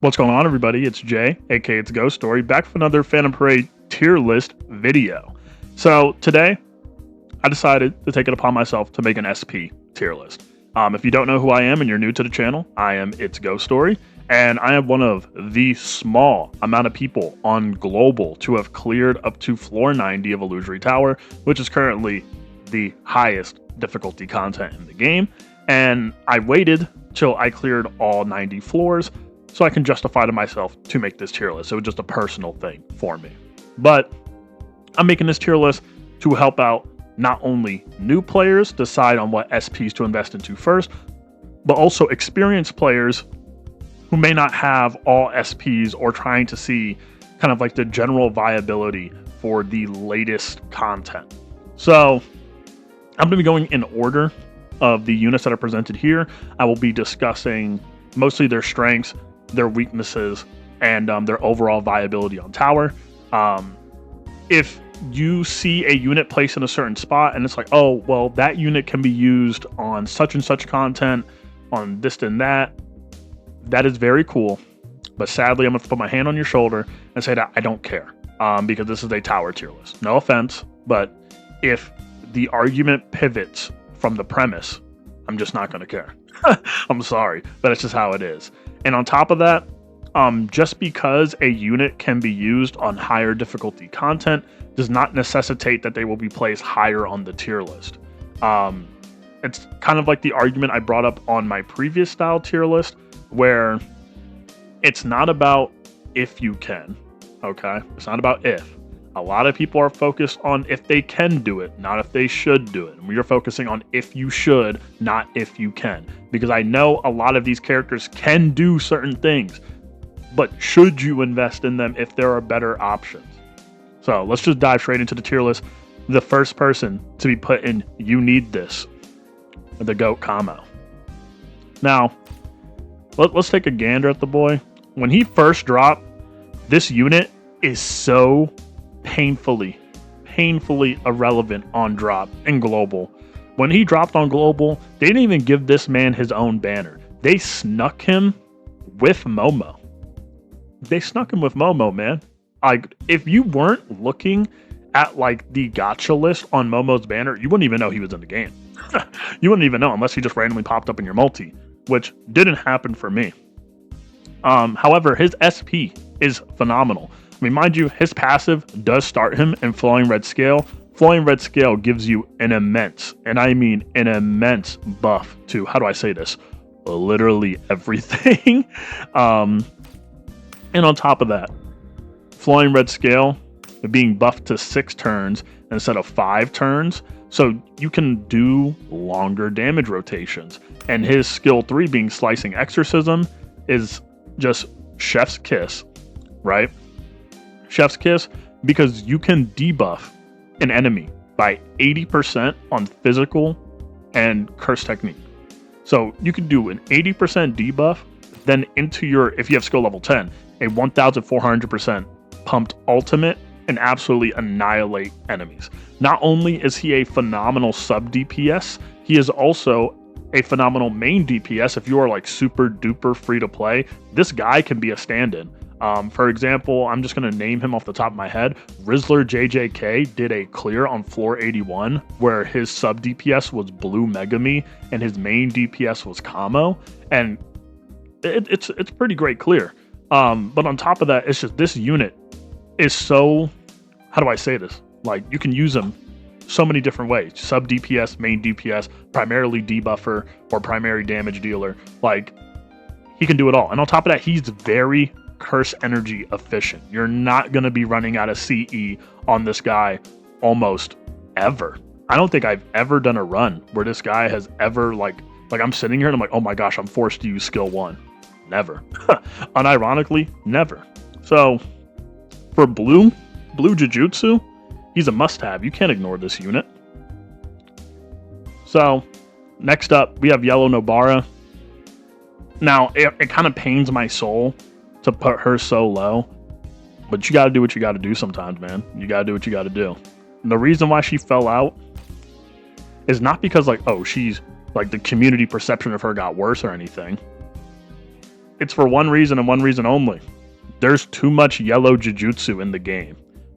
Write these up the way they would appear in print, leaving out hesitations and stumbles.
What's going on, everybody? It's Jay, aka It's Ghost Story, back with another Phantom Parade tier list video. So today, I decided to take it upon myself to make an SP tier list. If you don't know who I am and you're new to the channel, I am It's Ghost Story, and I am one of the small amount of people on Global to have cleared up to floor 90 of Illusory Tower, which is currently the highest difficulty content in the game. And I waited till I cleared all 90 floors so I can justify to myself to make this tier list. It was just a personal thing for me. But I'm making this tier list to help out not only new players decide on what SPs to invest into first, but also experienced players who may not have all SPs or trying to see kind of like the general viability for the latest content. So I'm going to be going in order of the units that are presented here. I will be discussing mostly their strengths, their weaknesses, and their overall viability on tower. If you see a unit placed in a certain spot and it's like, oh, well, that unit can be used on such and such content, on this and that is very cool. But sadly, I'm going to put my hand on your shoulder and say that I don't care, because this is a tower tier list. No offense, but if the argument pivots from the premise, I'm just not going to care. I'm sorry, but it's just how it is. And on top of that, just because a unit can be used on higher difficulty content does not necessitate that they will be placed higher on the tier list. It's kind of like the argument I brought up on my previous style tier list, where it's not about if you can, okay? It's not about if. A lot of people are focused on if they can do it, not if they should do it. And we are focusing on if you should, not if you can. Because I know a lot of these characters can do certain things, but should you invest in them if there are better options? So let's just dive straight into the tier list. The first person to be put in "You Need This," the GOAT Kamo. Now, let's take a gander at the boy. When he first dropped, this unit is so painfully irrelevant on drop in Global. When he dropped on Global, they didn't even give this man his own banner. They snuck him with Momo. Man. Like, if you weren't looking at like the gacha list on Momo's banner, you wouldn't even know he was in the game. You wouldn't even know unless he just randomly popped up in your multi, which didn't happen for me. However, his SP is phenomenal. I mean, mind you, his passive does start him in Flowing Red Scale. Flowing Red Scale gives you an immense, and I mean an immense buff to, how do I say this? Literally everything. And on top of that, Flowing Red Scale being buffed to 6 turns instead of 5 turns. So you can do longer damage rotations. And his skill 3 being Slicing Exorcism is just chef's kiss, right? Chef's kiss, because you can debuff an enemy by 80% on physical and curse technique. So you can do an 80% debuff, then into your, if you have skill level 10, a 1400% pumped ultimate and absolutely annihilate enemies. Not only is he a phenomenal sub DPS, he is also a phenomenal main DPS. If you are like super duper free to play, this guy can be a stand-in. For example, I'm just going to name him off the top of my head. Rizzler JJK did a clear on floor 81 where his sub DPS was Blue Megumi and his main DPS was Kamo, and it's pretty great clear. But on top of that, it's just this unit is so, how do I say this? Like, you can use him so many different ways. Sub DPS, main DPS, primarily debuffer, or primary damage dealer. Like, he can do it all. And on top of that, he's very curse energy efficient. You're not going to be running out of CE on this guy almost ever. I don't think I've ever done a run where this guy has ever like I'm sitting here and I'm like, oh my gosh, I'm forced to use skill 1. Never. Unironically, never. So for blue Jujutsu, he's a must-have. You can't ignore this unit. So next up, we have Yellow Nobara. Now, it kind of pains my soul to put her so low, but you got to do what you got to do sometimes, man. You got to do what you got to do. And the reason why she fell out is not because, like, oh, she's, like, the community perception of her got worse or anything. it's for one reason and one reason only. There's too much yellow jujutsu in the game.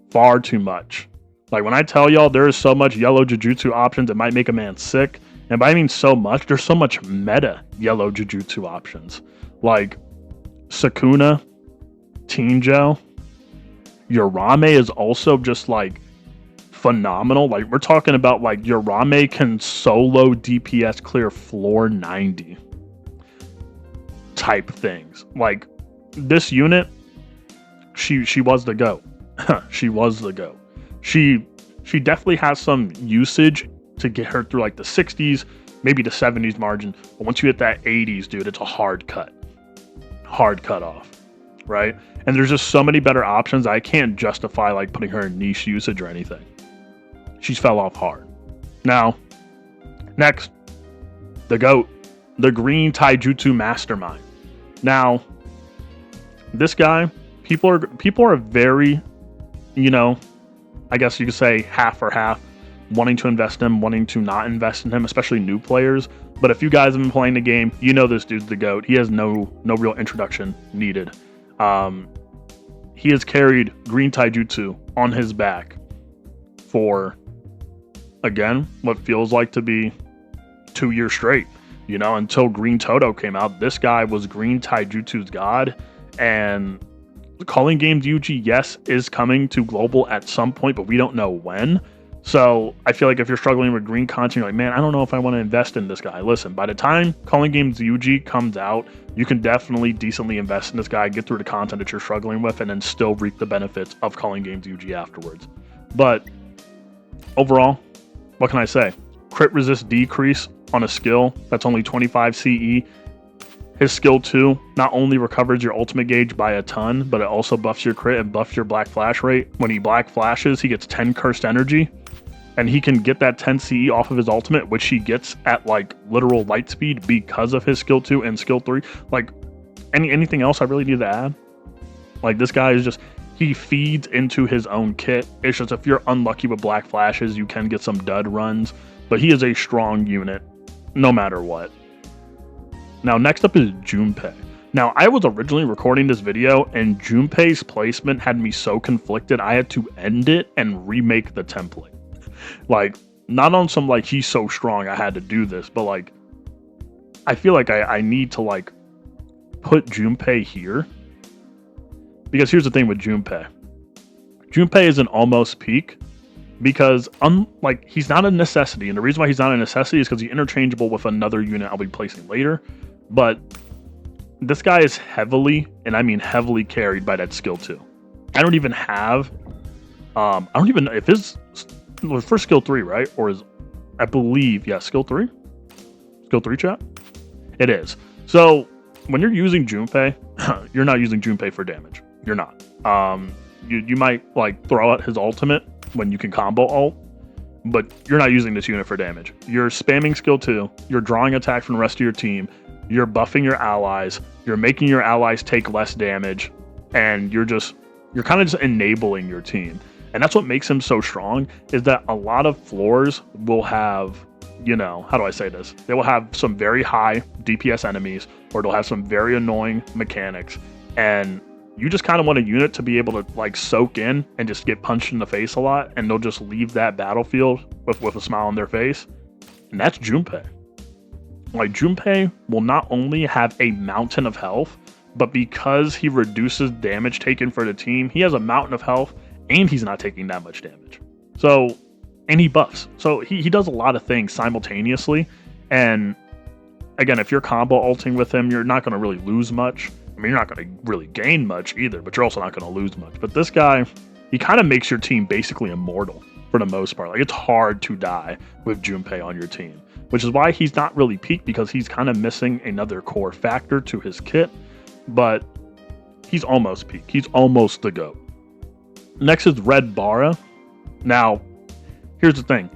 Far too much. Like, when I tell y'all there is so much yellow jujutsu options, it might make a man sick. And by I mean so much, there's so much meta yellow jujutsu options. Like, Sukuna, Tinjo, Yorame is also just, like, phenomenal. Like, we're talking about, like, Yorame can solo DPS clear floor 90 type things. Like, this unit, she was the GOAT. She was the GOAT. She definitely has some usage to get her through like the 60s, maybe the 70s margin. But once you hit that 80s, dude, it's a hard cut off, right? And there's just so many better options. I can't justify like putting her in niche usage or anything. She's fell off hard. Now, next, the GOAT, the Green Taijutsu Mastermind. Now, this guy, people are very, I guess you could say half or half, wanting to invest in him, wanting to not invest in him, especially new players. But if you guys have been playing the game, you know this dude's the GOAT. He has no real introduction needed. He has carried Green Taijutsu on his back for, again, what feels like to be 2 years straight. Until Green Todo came out, this guy was Green Taijutsu's god. And calling games Yuji, yes, is coming to global at some point, but we don't know when. So I feel like if you're struggling with green content, you're like, man, I don't know if I want to invest in this guy. Listen, by the time calling games Yuji comes out, you can definitely decently invest in this guy, get through the content that you're struggling with, and then still reap the benefits of calling games Yuji afterwards. But overall, what can I say? Crit resist decrease on a skill that's only 25 CE. His skill 2 not only recovers your ultimate gauge by a ton, but it also buffs your crit and buffs your black flash rate. When he black flashes, he gets 10 cursed energy, and he can get that 10 CE off of his ultimate, which he gets at like literal light speed because of his skill 2 and skill 3. Like, anything else I really need to add? Like, this guy is just, he feeds into his own kit. It's just if you're unlucky with black flashes, you can get some dud runs, but he is a strong unit no matter what. Now, next up is Junpei. Now, I was originally recording this video, and Junpei's placement had me so conflicted, I had to end it and remake the template. Like, not on some, like, he's so strong, I had to do this, but, like, I feel like I need to, like, put Junpei here. Because here's the thing with Junpei. Junpei is an almost peak, because, he's not a necessity, and the reason why he's not a necessity is because he's interchangeable with another unit I'll be placing later. But this guy is heavily, and I mean heavily, carried by that skill 2. I don't even have, I don't even know if his, for skill 3, right? Or is, I believe, yeah, skill 3? Skill 3, chat? It is. So, when you're using Junpei, you're not using Junpei for damage. You're not. You might, like, throw out his ultimate when you can combo ult, but you're not using this unit for damage. You're spamming skill 2, you're drawing attack from the rest of your team, you're buffing your allies, you're making your allies take less damage, and you're kind of just enabling your team. And that's what makes him so strong, is that a lot of floors will have, how do I say this? They will have some very high DPS enemies, or they'll have some very annoying mechanics, and you just kind of want a unit to be able to, like, soak in and just get punched in the face a lot, and they'll just leave that battlefield with a smile on their face. And that's Junpei. Like, Junpei will not only have a mountain of health, but because he reduces damage taken for the team, he has a mountain of health, and he's not taking that much damage. So, and he buffs. So he does a lot of things simultaneously. And again, if you're combo ulting with him, you're not going to really lose much. I mean, you're not going to really gain much either, but you're also not going to lose much. But this guy, he kind of makes your team basically immortal for the most part. Like, it's hard to die with Junpei on your team, which is why he's not really peaked, because he's kind of missing another core factor to his kit, but he's almost peak. He's almost the GOAT. Next is Red Bara. Now, here's the thing.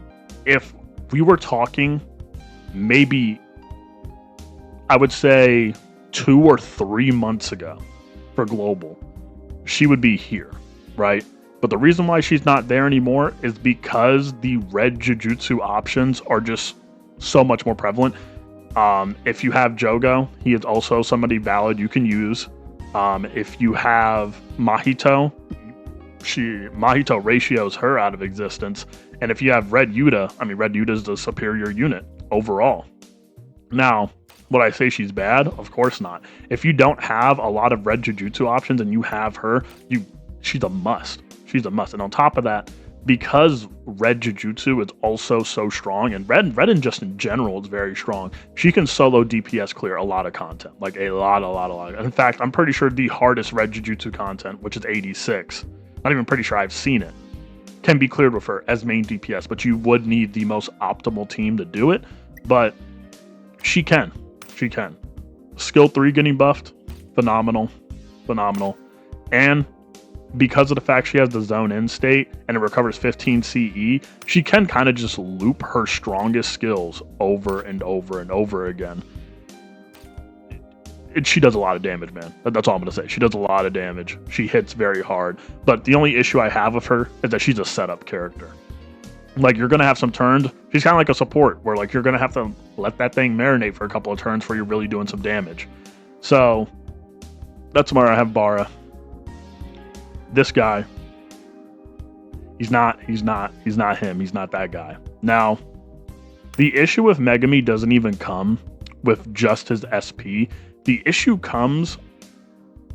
If we were talking maybe, I would say 2 or 3 months ago for global, she would be here, right? But the reason why she's not there anymore is because the red Jujutsu options are just so much more prevalent. If you have Jogo, he is also somebody valid you can use. If you have Mahito, Mahito ratios her out of existence. And if you have Red Yuta, I mean, Red Yuta is the superior unit overall. Now, would I say she's bad? Of course not. If you don't have a lot of red Jujutsu options and you have her, she's a must. She's a must. And on top of that, because red Jujutsu is also so strong, and red and just in general is very strong, she can solo DPS clear a lot of content. Like a lot. In fact, I'm pretty sure the hardest red Jujutsu content, which is 86, not even pretty sure I've seen it, can be cleared with her as main DPS, but you would need the most optimal team to do it. But she can. Skill 3 getting buffed, phenomenal. And because of the fact she has the zone in state and it recovers 15 CE, she can kind of just loop her strongest skills over and over again. She does a lot of damage, man. That's all I'm going to say. She does a lot of damage. She hits very hard. But the only issue I have with her is that she's a setup character. Like, you're going to have some turns. She's kind of like a support where, like, you're going to have to let that thing marinate for a couple of turns before you're really doing some damage. So, that's where I have Bara. This guy, he's not him. He's not that guy. Now, the issue with Megumi doesn't even come with just his SP. The issue comes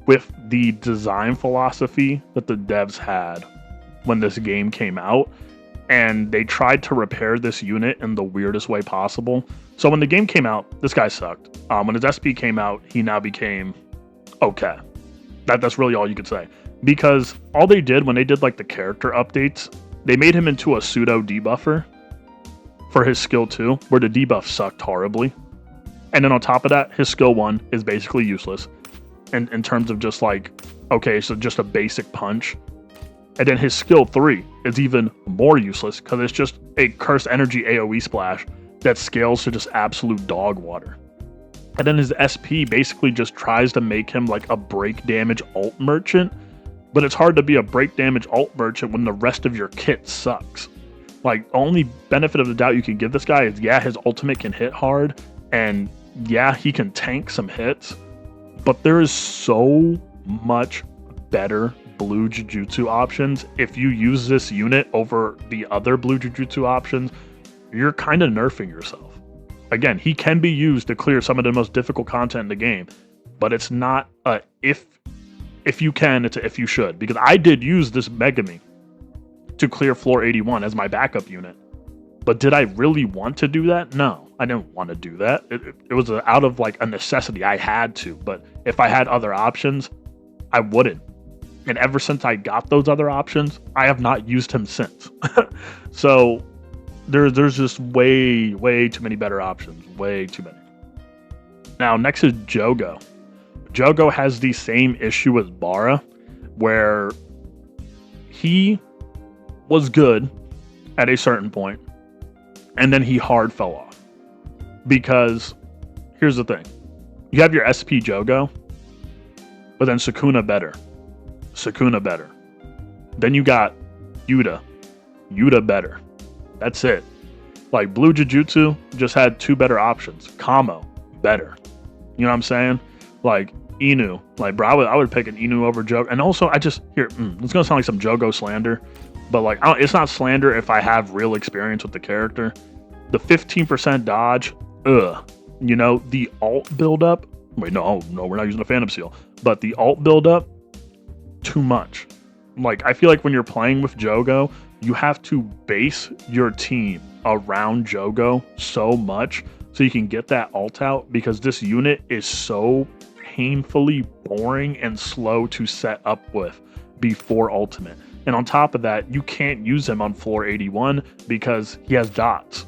with the design philosophy that the devs had when this game came out. And they tried to repair this unit in the weirdest way possible. So when the game came out, this guy sucked. When his SP came out, he now became okay. That's really all you could say. Because all they did when they did like the character updates, they made him into a pseudo debuffer for his skill 2, where the debuff sucked horribly. And then on top of that, his skill 1 is basically useless. And in terms of just like, okay, so just a basic punch. And then his skill 3 is even more useless because it's just a cursed energy AoE splash that scales to just absolute dog water. And then his SP basically just tries to make him like a break damage ult merchant, but it's hard to be a break damage ult merchant when the rest of your kit sucks. Like, the only benefit of the doubt you can give this guy is, yeah, his ultimate can hit hard, and yeah, he can tank some hits, but there is so much better blue Jujutsu options. If you use this unit over the other blue Jujutsu options, you're kind of nerfing yourself. Again, he can be used to clear some of the most difficult content in the game, but it's not a if you can, it's a if you should. Because I did use this Megumi to clear floor 81 as my backup unit. But did I really want to do that? No, I didn't want to do that. It was out of like a necessity. I had to, but if I had other options, I wouldn't. And ever since I got those other options, I have not used him since. So there's just way too many better options. Way too many. Now, next is Jogo. Jogo has the same issue as Bara, where he was good at a certain point, and then he hard fell off. Because here's the thing. You have your SP Jogo, but then Sukuna better. Then you got Yuta better. That's it. Like, blue Jujutsu just had 2 better options. Kamo better. You know what I'm saying? Like, Inu. Like, bro, I would pick an Inu over Jogo. And also, it's gonna sound like some Jogo slander, but like, it's not slander if I have real experience with the character. The 15% dodge, you know, the alt buildup. Wait, no, we're not using a Phantom Seal. But the alt buildup, too much. Like, I feel like when you're playing with Jogo, you have to base your team around Jogo so much so you can get that ult out, because this unit is so painfully boring and slow to set up with before ultimate. And on top of that, you can't use him on floor 81 because he has dots.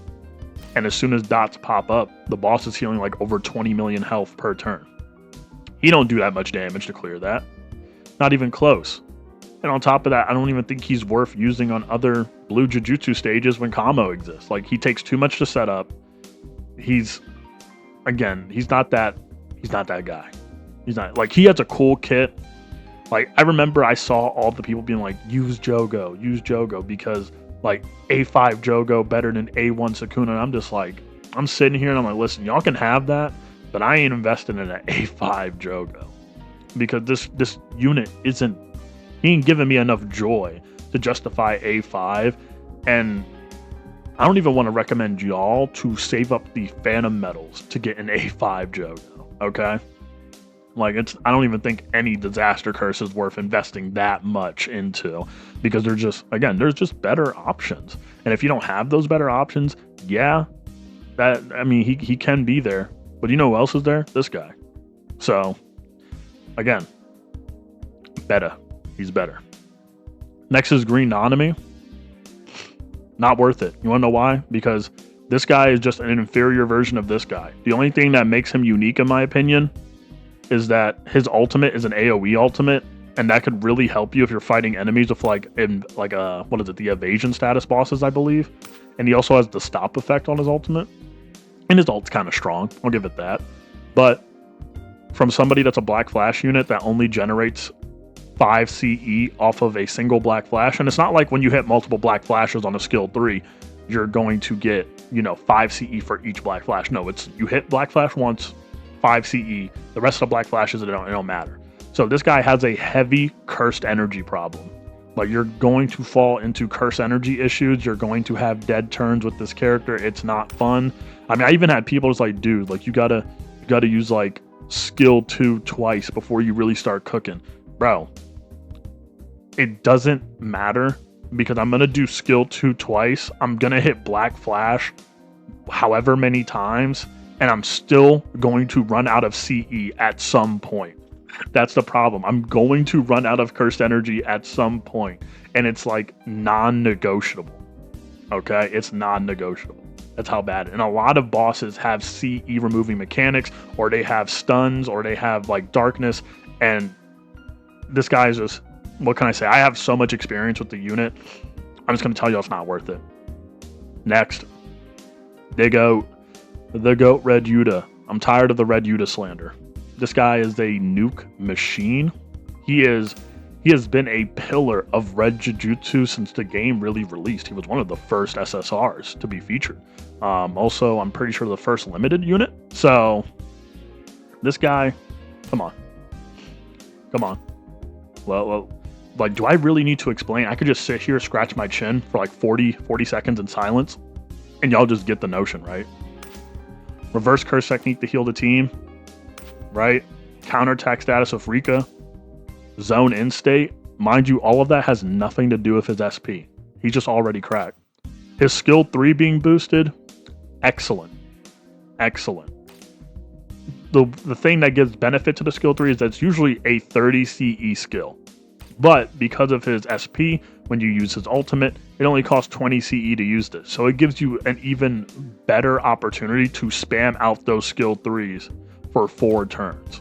And as soon as dots pop up, the boss is healing like over 20 million health per turn. He don't do that much damage to clear that. Not even close. And on top of that, I don't even think he's worth using on other blue Jujutsu stages when Kamo exists. Like, he takes too much to set up. He's not that guy. He's not, like, he has a cool kit. Like, I remember I saw all the people being like, use Jogo, because like A5 Jogo better than A1 Sukuna. And I'm just like, I'm sitting here and I'm like, listen, y'all can have that, but I ain't investing in an A5 Jogo because this unit isn't. He ain't giving me enough joy to justify A5, and I don't even want to recommend y'all to save up the Phantom medals to get an A5 Jogo. Okay. Like I don't even think any disaster curse is worth investing that much into because there's just better options. And if you don't have those better options, yeah, he can be there. But you know who else is there? This guy. So again, better. He's better. Next is Green Nanami. Not worth it. You wanna know why? Because this guy is just an inferior version of this guy. The only thing that makes him unique, in my opinion, is that his ultimate is an AoE ultimate, and that could really help you if you're fighting enemies with what is it, the evasion status bosses, I believe. And he also has the stop effect on his ultimate. And his ult's kind of strong, I'll give it that. But from somebody that's a Black Flash unit that only generates 5 CE off of a single Black Flash, and it's not like when you hit multiple Black Flashes on a skill 3, you're going to get, 5 CE for each Black Flash. No, it's you hit Black Flash once, 5 CE. The rest of the Black Flashes, it don't matter. So this guy has a heavy cursed energy problem. Like, you're going to fall into cursed energy issues. You're going to have dead turns with this character. It's not fun. I mean, I even had people just like, dude, like you gotta use like skill 2 twice before you really start cooking. Bro, it doesn't matter because I'm gonna do skill 2 twice. I'm gonna hit Black Flash however many times, and I'm still going to run out of CE at some point. That's the problem. I'm going to run out of cursed energy at some point, and it's like non-negotiable. Okay, it's non-negotiable. That's how bad. And a lot of bosses have CE removing mechanics, or they have stuns, or they have like darkness, and this guy is just, what can I say? I have so much experience with the unit. I'm just going to tell you it's not worth it. Next, the GOAT Red Yuta. I'm tired of the Red Yuta slander. This guy is a nuke machine. He has been a pillar of Red Jujutsu since the game really released. He was one of the first SSRs to be featured. Also, I'm pretty sure the first limited unit. So, this guy, come on. Well, like, do I really need to explain? I could just sit here, scratch my chin for like 40 seconds in silence, and y'all just get the notion, right? Reverse curse technique to heal the team, right? Counterattack status with Rika. Zone in state. Mind you, all of that has nothing to do with his SP. He's just already cracked. His skill 3 being boosted, excellent. The thing that gives benefit to the skill 3 is that it's usually a 30 CE skill. But because of his SP, when you use his ultimate, it only costs 20 CE to use this. So it gives you an even better opportunity to spam out those skill 3s for 4 turns.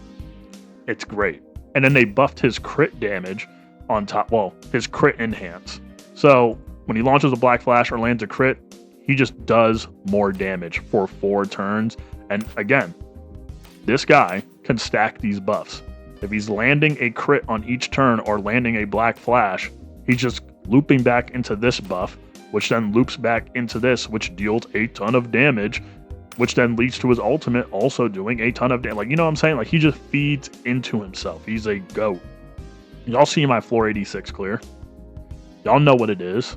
It's great. And then they buffed his crit damage on top, his crit enhance. So when he launches a Black Flash or lands a crit, he just does more damage for 4 turns. And again, this guy can stack these buffs. If he's landing a crit on each turn or landing a Black Flash, he's just looping back into this buff, which then loops back into this, which deals a ton of damage, which then leads to his ultimate also doing a ton of damage. Like, you know what I'm saying? Like, he just feeds into himself. He's a GOAT. Y'all see my floor 86 clear. Y'all know what it is.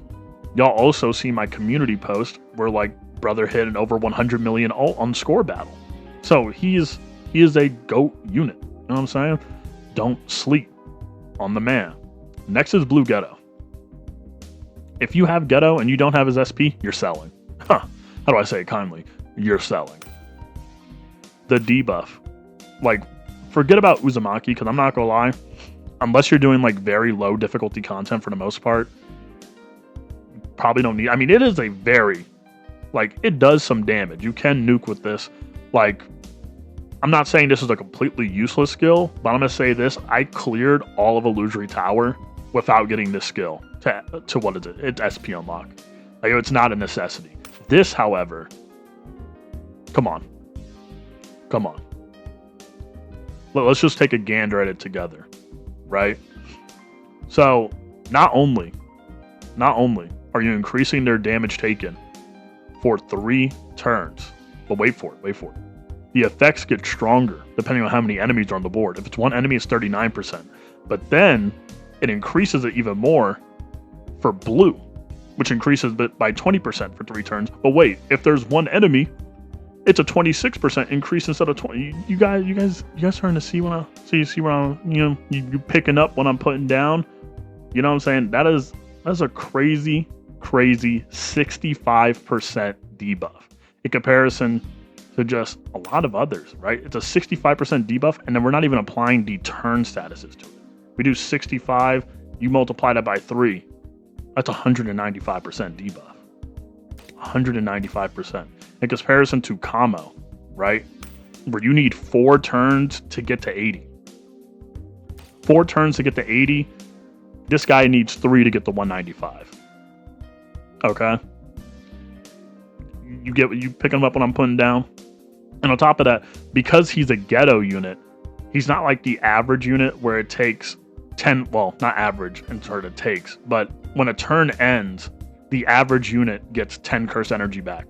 Y'all also see my community post where, like, brother hit an over 100 million ult on score battle. So he is a GOAT unit. You know what I'm saying? Don't sleep on the man. Next is Blue Geto. If you have Geto and you don't have his SP, you're selling. How do I say it kindly? You're selling. The debuff. Like, forget about Uzumaki, because I'm not gonna lie, unless you're doing like very low difficulty content for the most part, probably don't need. I mean, it is a very, like, it does some damage. You can nuke with this. Like, I'm not saying this is a completely useless skill, but I'm gonna say this: I cleared all of Illusory Tower without getting this skill to what is it? It's SP unlock. Like, it's not a necessity. This, however, come on. Let's just take a gander at it together, right? So, not only are you increasing their damage taken for 3 turns, But wait for it. The effects get stronger depending on how many enemies are on the board. If it's one enemy, it's 39%. But then it increases it even more for blue, which increases it by 20% for 3 turns. But wait, if there's one enemy, it's a 26% increase instead of 20. You guys starting to see when I see where I'm, you picking up when I'm putting down. You know what I'm saying? That's a crazy 65% debuff in comparison to just a lot of others, right? It's a 65% debuff, and then we're not even applying the turn statuses to it. We do 65, you multiply that by 3, that's 195% debuff. 195%. In comparison to Kamo, right? Where you need 4 turns to get to 80. 4 turns to get to 80. This guy needs 3 to get to 195. Okay? You picking him up when I'm putting down? And on top of that, because he's a Geto unit, he's not like the average unit where it takes 10, well, not average in turn it takes, but when a turn ends, the average unit gets 10 curse energy back.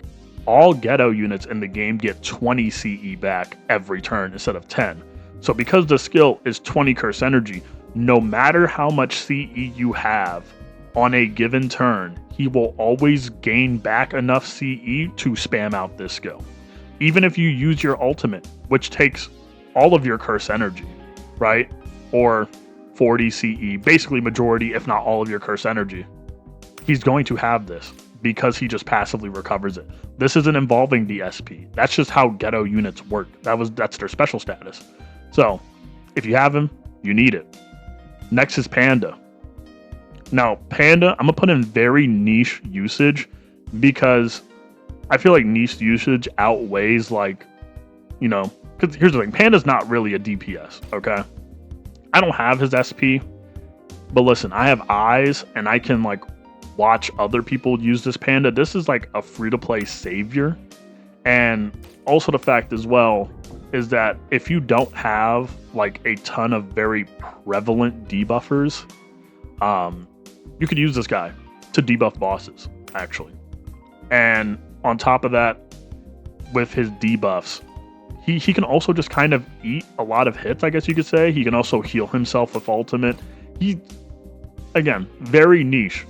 All Geto units in the game get 20 CE back every turn instead of 10. So because the skill is 20 curse energy, no matter how much CE you have on a given turn, he will always gain back enough CE to spam out this skill. Even if you use your ultimate, which takes all of your curse energy, right? Or 40 CE, basically majority, if not all of your curse energy. He's going to have this because he just passively recovers it. This isn't involving the SP. That's just how Geto units work. That's their special status. So if you have him, you need it. Next is Panda. Now, Panda, I'm going to put in very niche usage because I feel like niche usage outweighs because here's the thing. Panda's not really a DPS, okay? I don't have his SP, but listen, I have eyes and I can watch other people use this Panda. This is like a free-to-play savior. And also the fact as well is that if you don't have a ton of very prevalent debuffers, you could use this guy to debuff bosses, actually. And on top of that, with his debuffs, he can also just kind of eat a lot of hits, I guess you could say. He can also heal himself with ultimate. He, again, very niche.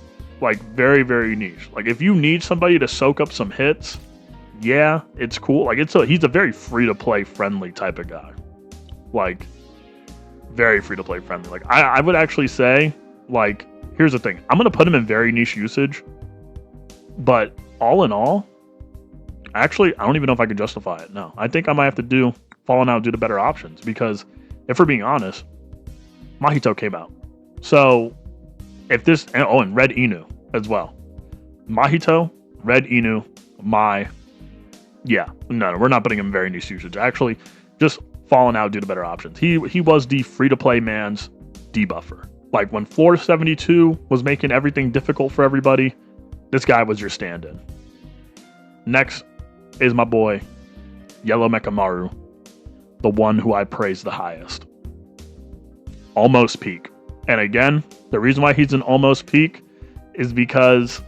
Very, very niche. If you need somebody to soak up some hits, yeah, it's cool. He's a very free-to-play friendly type of guy. Very free-to-play friendly. I would actually say, here's the thing. I'm going to put him in very niche usage, but all in all, actually, I don't even know if I can justify it. No, I think I might have to Fallen Out due to better options, because if we're being honest, Mahito came out. So if this, and Red Inu as well. Mahito, Red Inu, we're not putting him in very niche usage. Actually, just Fallen Out due to better options. He was the free-to-play man's debuffer. When Floor 72 was making everything difficult for everybody, this guy was your stand-in. Next is my boy, Yellow Mechamaru, the one who I praise the highest. Almost peak. And again, the reason why he's an almost peak is because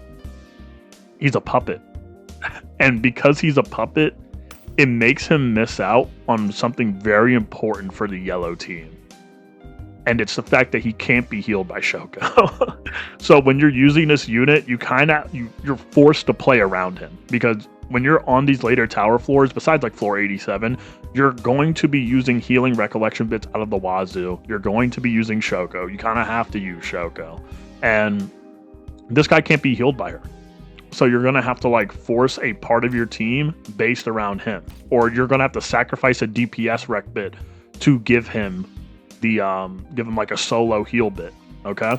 he's a puppet. And because he's a puppet, it makes him miss out on something very important for the yellow team. And it's the fact that he can't be healed by Shoko. So when you're using this unit, you're forced to play around him, because when you're on these later tower floors, besides floor 87, you're going to be using healing recollection bits out of the wazoo. You're going to be using Shoko. You kind of have to use Shoko. And this guy can't be healed by her. So you're going to have to force a part of your team based around him. Or you're going to have to sacrifice a DPS rec bit to give him a solo heal bit. Okay?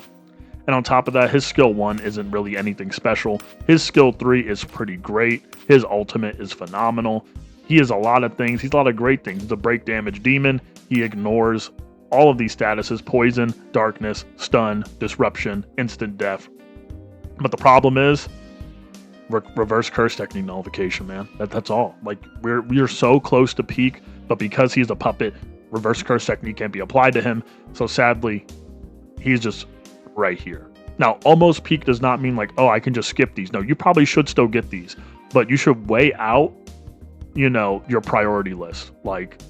And on top of that, his skill 1 isn't really anything special. His skill 3 is pretty great. His ultimate is phenomenal. He is a lot of things. He's a lot of great things. He's a break damage demon. He ignores all of these statuses: poison, darkness, stun, disruption, instant death. But the problem is reverse curse technique nullification, man. That's all. We're so close to peak, but because he's a puppet, reverse curse technique can't be applied to him. So sadly, he's just right here. Now, almost peak does not mean I can just skip these. No, you probably should still get these, but you should weigh out your priority list. Like,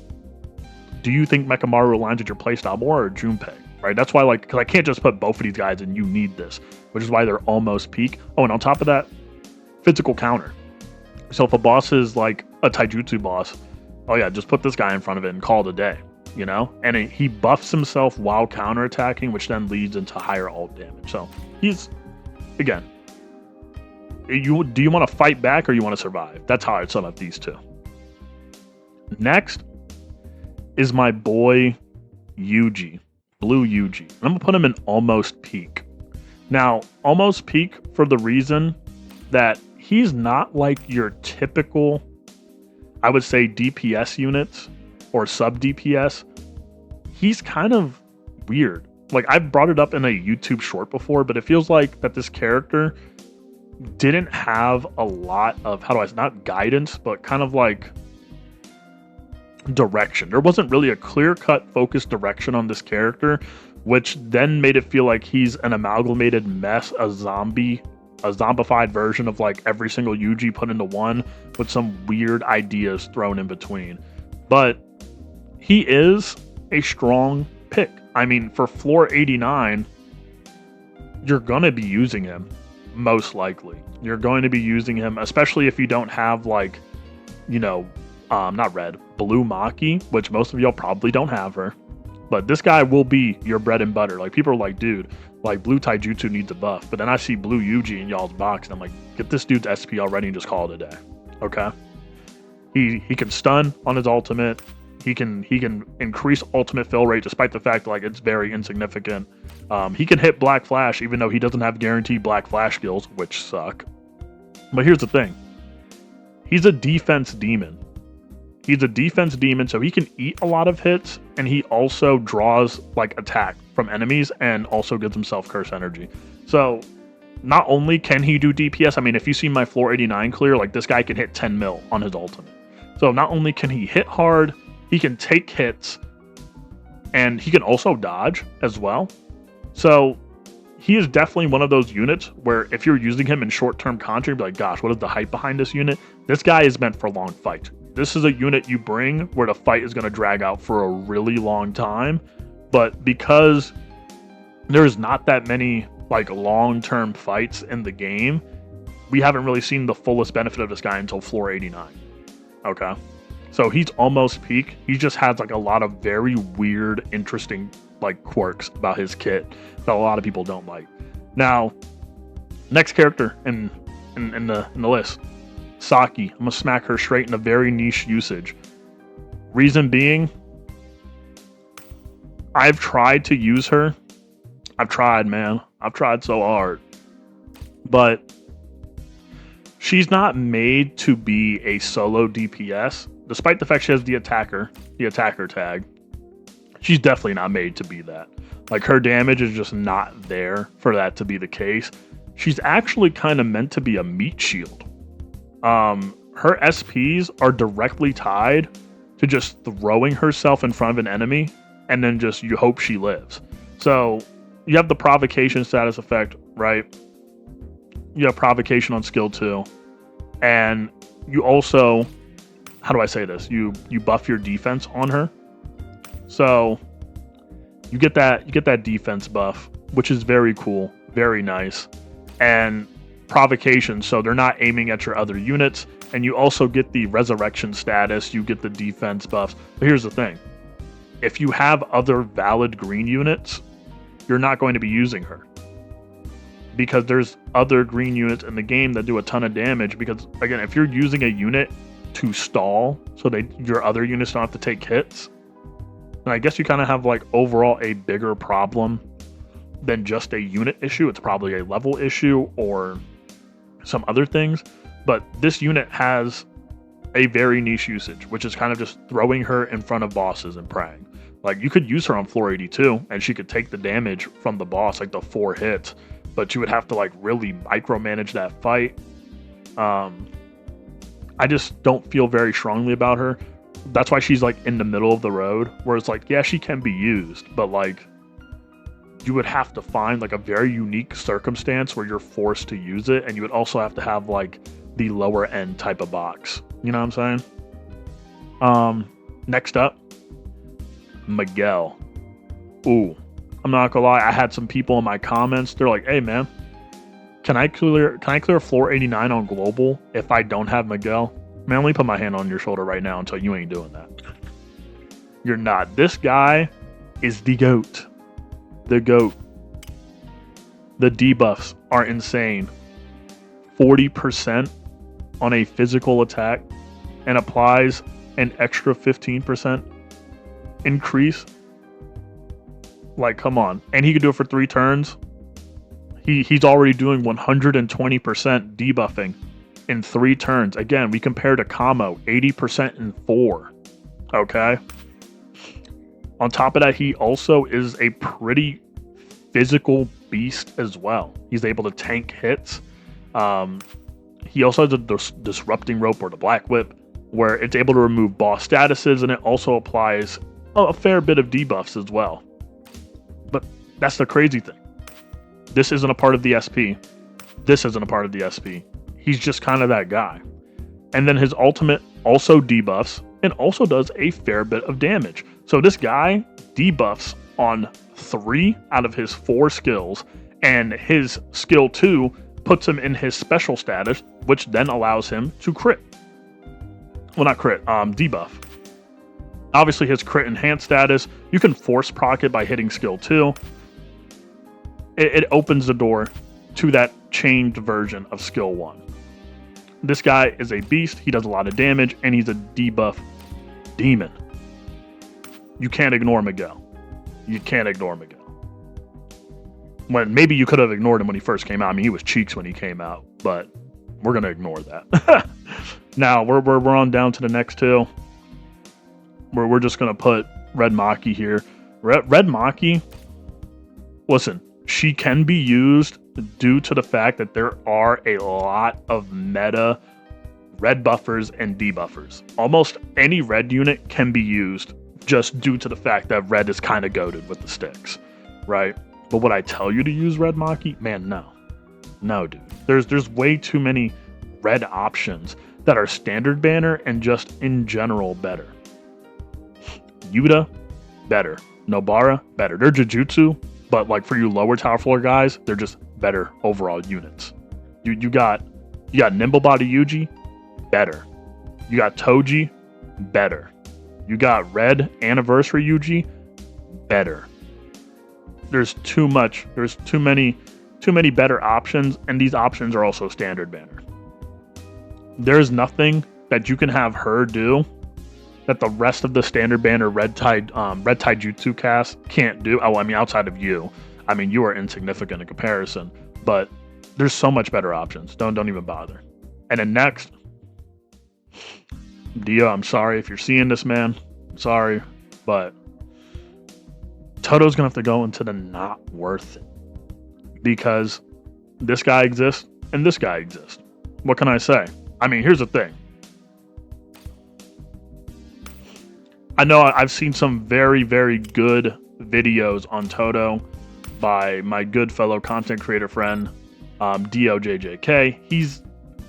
do you think Mechamaru aligns with your playstyle more or Junpei? Right? That's why, like, because I can't just put both of these guys and you need this, which is why they're almost peak. Oh, and on top of that, physical counter. So if a boss is like a taijutsu boss, oh yeah, just put this guy in front of it and call it a day, And he buffs himself while counterattacking, which then leads into higher ult damage. So he's, again, do you want to fight back or you want to survive? That's how I'd sum up these two. Next is my boy Yuji, Blue Yuji. I'm gonna put him in almost peak. Now, almost peak for the reason that he's not like your typical, I would say, DPS units or sub DPS. He's kind of weird. Like, I've brought it up in a YouTube short before, but it feels like that this character didn't have a lot of, not guidance, but kind of like direction. There wasn't really a clear-cut focused direction on this character, which then made it feel like he's an amalgamated mess, a zombified version of like every single Yuji put into one with some weird ideas thrown in between. But he is a strong pick. I mean, for floor 89, you're going to be using him, most likely. You're going to be using him, especially if you don't have like, not red, blue Maki, which most of y'all probably don't have her. But this guy will be your bread and butter. Like, people are like, dude, like, blue taijutsu needs a buff. But then I see blue Yuji in y'all's box, and I'm like, get this dude's SP already and just call it a day. Okay? He can stun on his ultimate. He can increase ultimate fill rate despite the fact like it's very insignificant. He can hit Black Flash even though he doesn't have guaranteed Black Flash skills, which suck. But here's the thing. He's a defense demon. He's a defense demon, so he can eat a lot of hits, and he also draws like attack from enemies and also gives himself curse energy. So not only can he do DPS, I mean, if you see my floor 89 clear, like this guy can hit 10 mil on his ultimate. So not only can he hit hard, he can take hits, and he can also dodge as well. So he is definitely one of those units where if you're using him in short-term content, you'd be like, gosh, what is the hype behind this unit? This guy is meant for long fights. This is a unit you bring where the fight is going to drag out for a really long time. But because there's not that many like long-term fights in the game, we haven't really seen the fullest benefit of this guy until floor 89. Okay? So he's almost peak. He just has like a lot of very weird, interesting like quirks about his kit that a lot of people don't like. Now, next character in the list, Saki. I'm gonna smack her straight in a very niche usage. Reason being, I've tried to use her. I've tried, man. I've tried so hard. But she's not made to be a solo DPS. Despite the fact she has the attacker tag, she's definitely not made to be that. Like, her damage is just not there for that to be the case. She's actually kind of meant to be a meat shield. Her SPs are directly tied to just throwing herself in front of an enemy, and then just you hope she lives. So you have the provocation status effect, right? You have provocation on skill 2, and you also, how do I say this? You buff your defense on her. So you get that defense buff, which is very cool, very nice. And provocation, so they're not aiming at your other units, and you also get the resurrection status, you get the defense buffs. But here's the thing. If you have other valid green units, you're not going to be using her. Because there's other green units in the game that do a ton of damage, because again, if you're using a unit to stall so your other units don't have to take hits, then I guess you kind of have like overall a bigger problem than just a unit issue. It's probably a level issue or some other things. But this unit has a very niche usage, which is kind of just throwing her in front of bosses and praying. Like, you could use her on floor 82 and she could take the damage from the boss, like the 4 hits, but you would have to like really micromanage that fight. I just don't feel very strongly about her. That's why she's like in the middle of the road, where it's like, yeah, she can be used, but like you would have to find like a very unique circumstance where you're forced to use it, and you would also have to have like the lower end type of box. You know what I'm saying? Next up, Miguel. Ooh, I'm not gonna lie. I had some people in my comments. They're like, "Hey, man, can I clear floor 89 on global if I don't have Miguel?" Man, let me put my hand on your shoulder right now and tell you ain't doing that. You're not. This guy is the GOAT. The GOAT. The debuffs are insane. 40% on a physical attack and applies an extra 15% increase. Like, come on. And he could do it for 3 turns. He's already doing 120% debuffing in 3 turns. Again, we compare to Kamo, 80% in 4. Okay? On top of that, he also is a pretty physical beast as well. He's able to tank hits. He also has a disrupting rope or the black whip, where it's able to remove boss statuses, and it also applies a fair bit of debuffs as well. But that's the crazy thing. This isn't a part of the SP. This isn't a part of the SP. He's just kind of that guy. And then his ultimate also debuffs and also does a fair bit of damage. So this guy debuffs on 3 out of his 4 skills, and his skill 2 puts him in his special status, which then allows him to crit. Well, not crit, debuff. Obviously, his crit enhanced status, you can force proc it by hitting skill 2. It opens the door to that changed version of skill 1. This guy is a beast, he does a lot of damage, and he's a debuff demon. You can't ignore Miguel. You can't ignore Miguel. When maybe you could have ignored him when he first came out. I mean, he was cheeks when he came out, but we're gonna ignore that. Now we're on down to the next 2. We're just gonna put Red Maki here. Red Maki. Listen, she can be used due to the fact that there are a lot of meta red buffers and debuffers. Almost any red unit can be used just due to the fact that red is kind of goated with the sticks, right? But would I tell you to use Red Maki? Man, no. No, dude. There's way too many red options that are standard banner and just in general better. Yuta, better. Nobara, better. They're Jujutsu, but like for you lower tower floor guys, they're just better overall units. You got Nimble Body Yuji, better. You got Toji, better. You got Red Anniversary Yuji, better. There's too many better options, and these options are also standard banner. There's nothing that you can have her do that the rest of the standard banner red tide jutsu cast can't do. Oh, I mean, outside of you. I mean, you are insignificant in comparison, but there's so much better options. Don't even bother. And then next, Dio, I'm sorry if you're seeing this, man. I'm sorry, but Todo's gonna have to go into the not worth it, because this guy exists and this guy exists. What can I say? I mean, here's the thing. I know I've seen some very, very good videos on Todo by my good fellow content creator friend, JJK.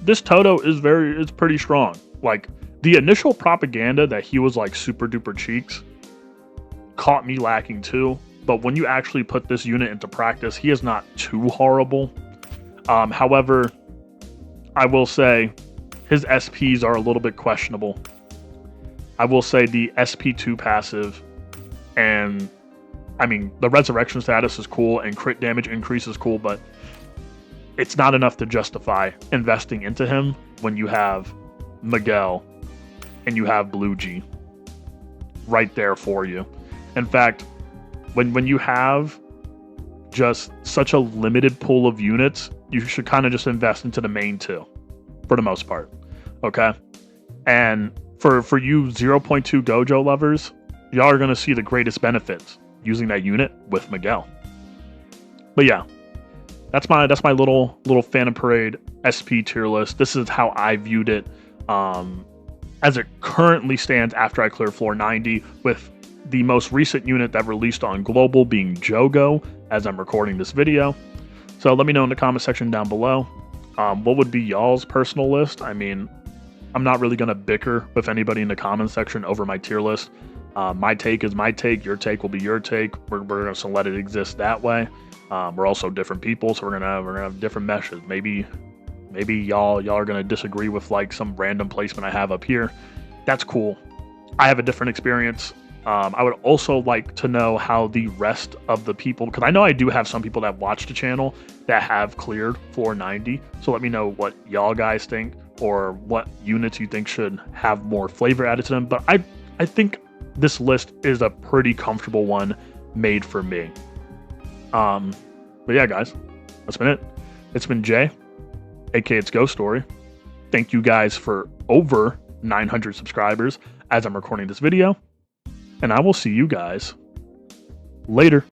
This Todo is pretty strong. Like, the initial propaganda that he was like super duper cheeks caught me lacking too, but when you actually put this unit into practice, he is not too horrible. However, I will say his SPs are a little bit questionable. I will say the SP2 passive, and I mean, the resurrection status is cool and crit damage increase is cool, but it's not enough to justify investing into him when you have Miguel and you have Blue G right there for you. In fact, when you have just such a limited pool of units, you should kind of just invest into the main 2 for the most part. Okay? And for you 0.2 Gojo lovers, y'all are going to see the greatest benefits using that unit with Miguel. But yeah, that's my little Phantom Parade SP tier list. This is how I viewed it as it currently stands after I clear floor 90, with the most recent unit that released on global being Jogo as I'm recording this video. So let me know in the comment section down below. What would be y'all's personal list? I mean, I'm not really gonna bicker with anybody in the comment section over my tier list. My take is my take. Your take will be your take. We're gonna let it exist that way. We're also different people, so we're gonna have different meshes. Maybe y'all are gonna disagree with like some random placement I have up here. That's cool. I have a different experience. I would also like to know how the rest of the people, because I know I do have some people that watch the channel that have cleared 490. So let me know what y'all guys think, or what units you think should have more flavor added to them. But I think this list is a pretty comfortable one made for me. But yeah, guys, that's been it. It's been Jay, aka It's Ghost Story. Thank you guys for over 900 subscribers as I'm recording this video. And I will see you guys later.